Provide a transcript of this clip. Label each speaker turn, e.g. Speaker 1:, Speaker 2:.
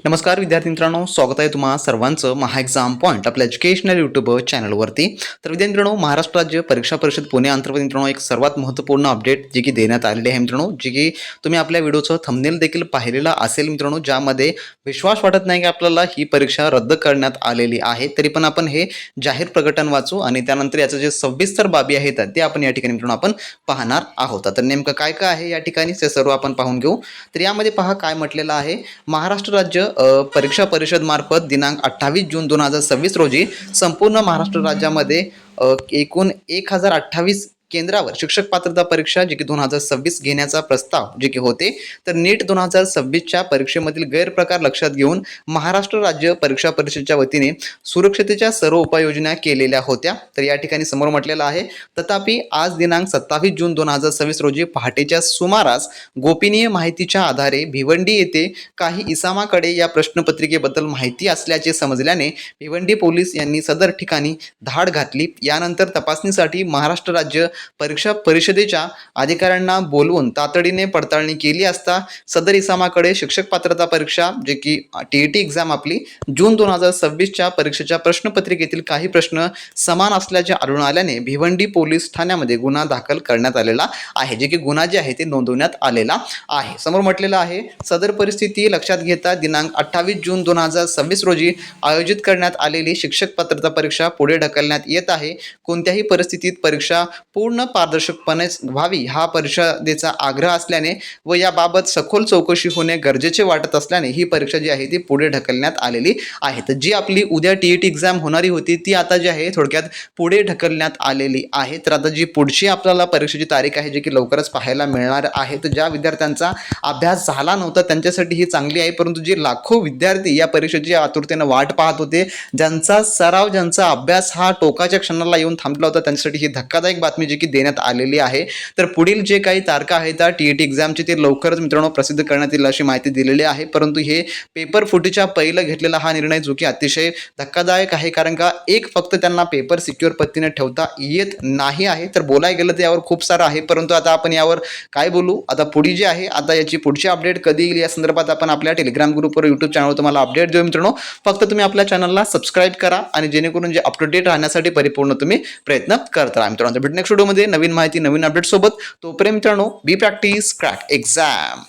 Speaker 1: नमस्कार विद्यार्थी मित्रांनो, स्वागत आहे तुम्हा सर्वांचं महा एक्झाम पॉईंट आपल्या एज्युकेशनल यूट्यूब चॅनलवरती। तर विद्यार्थी मित्रांनो, महाराष्ट्र राज्य परीक्षा परिषद पुणे अंतर्गत मित्रांनो एक सर्वात महत्त्वपूर्ण अपडेट जी की देण्यात आलेली आहे मित्रांनो, जी की तुम्ही आपल्या व्हिडिओचं थंबनेल देखील पाहिलेलं असेल मित्रांनो, ज्यामध्ये विश्वास वाटत नाही की आपल्याला ही परीक्षा रद्द करण्यात आलेली आहे। तरी पण आपण हे जाहीर प्रकटन वाचू आणि त्यानंतर याचं जे सविस्तर बाबी आहेत ते आपण या ठिकाणी मित्रांनो आपण पाहणार आहोत। तर नेमकं काय काय आहे या ठिकाणी ते सर्व आपण पाहून घेऊ। तर यामध्ये पहा काय म्हटलेलं आहे, महाराष्ट्र राज्य परीक्षा परिषद मार्फत दिनांक 28 जून 2026 रोजी संपूर्ण महाराष्ट्र राज्यामध्ये एकूण 1028 केंद्रावर शिक्षक पात्रता परीक्षा जी की 2026 घेण्याचा प्रस्ताव जे की होते। तर नीट 2026च्या परीक्षेमधील गैरप्रकार लक्षात घेऊन महाराष्ट्र राज्य परीक्षा परिषदेच्या वतीने सुरक्षतेच्या सर्व उपाययोजना केलेल्या होत्या। तर या ठिकाणी समोर म्हटलेलं आहे, तथापि आज दिनांक 27 जून 2026 रोजी पहाटेच्या सुमारास गोपनीय माहितीच्या आधारे भिवंडी येथे काही इसामाकडे या प्रश्नपत्रिकेबद्दल माहिती असल्याचे समजल्याने भिवंडी पोलीस यांनी सदर ठिकाणी धाड घातली। यानंतर तपासणीसाठी महाराष्ट्र राज्य परीक्षा परिषदेच्या अधिकाऱ्यांना बोलवून तातडीने पडताळणी केली असता सदर इसामाकडे शिक्षक पात्रता परीक्षा जे की टीईटी एक्झाम आपली जून 2026च्या परीक्षेच्या प्रश्नपत्रिकेतील काही प्रश्न समान असल्याचे आढळून आल्याने भिवंडी पोलीस ठाण्यामध्ये गुन्हा दाखल करण्यात आलेला आहे, जे की गुन्हा जे आहे ते नोंदवण्यात आलेला आहे। समोर म्हटलेलं आहे, सदर परिस्थिती लक्षात घेता दिनांक 28 जून 2026 रोजी आयोजित करण्यात आलेली शिक्षक पात्रता परीक्षा पुढे ढकलण्यात येत आहे। कोणत्याही परिस्थितीत परीक्षा पूर्ण पारदर्शकपणे व्हावी हा परिषदेचा आग्रह असल्याने व याबाबत सखोल चौकशी होणे गरजेचे वाटत असल्याने ही परीक्षा जी आहे ती पुढे ढकलण्यात आलेली आहे। तर जी आपली उद्या टीईटी एक्झाम होणारी होती ती आता जी आहे थोडक्यात पुढे ढकलण्यात आलेली आहे। तर आता जी पुढची आपल्याला परीक्षेची तारीख आहे जी की लवकरच पाहायला मिळणार आहे। तर ज्या विद्यार्थ्यांचा अभ्यास झाला नव्हता त्यांच्यासाठी ही चांगली आहे, परंतु जे लाखो विद्यार्थी या परीक्षेची आतुरतेने वाट पाहत होते, ज्यांचा सराव ज्यांचा अभ्यास हा टोकाच्या क्षणाला येऊन थांबला होता, त्यांच्यासाठी ही धक्कादायक बातमी जी की देण्यात आलेली आहे। तर पुढील जे काही तारखा आहेत त्या टीईटी एक्झामची ते लवकरच मित्रांनो प्रसिद्ध करण्यात येईल अशी माहिती दिलेली आहे। परंतु हे पेपर फुटीच्या पहिलं घेतलेला हा निर्णय जो की अतिशय धक्कादायक आहे, कारण का एक फक्त त्यांना पेपर सिक्युअर पद्धतीने ठेवता येत नाही आहे। तर बोलाय गेलं तर यावर खूप सारं आहे, परंतु आता आपण यावर काय बोलू, आता पुढे जे आहे आता याची पुढची अपडेट कधी येईल या संदर्भात आपण आपल्या टेलिग्राम ग्रुपवर यूट्यूब चॅनलवर तुम्हाला अपडेट देऊ मित्रांनो। फक्त तुम्ही आपल्या चॅनलला सबस्क्राईब करा आणि जेणेकरून जे अप टू डेट राहण्यासाठी परिपूर्ण तुम्ही प्रयत्न करत राहा मित्रांनो। भेटू नेक्स्ट व्हिडिओमध्ये नवीन माहिती नवीन अपडेट सोबत। तोपर्यंत मित्रांनो, बी प्रॅक्टिस क्रॅक एक्झाम।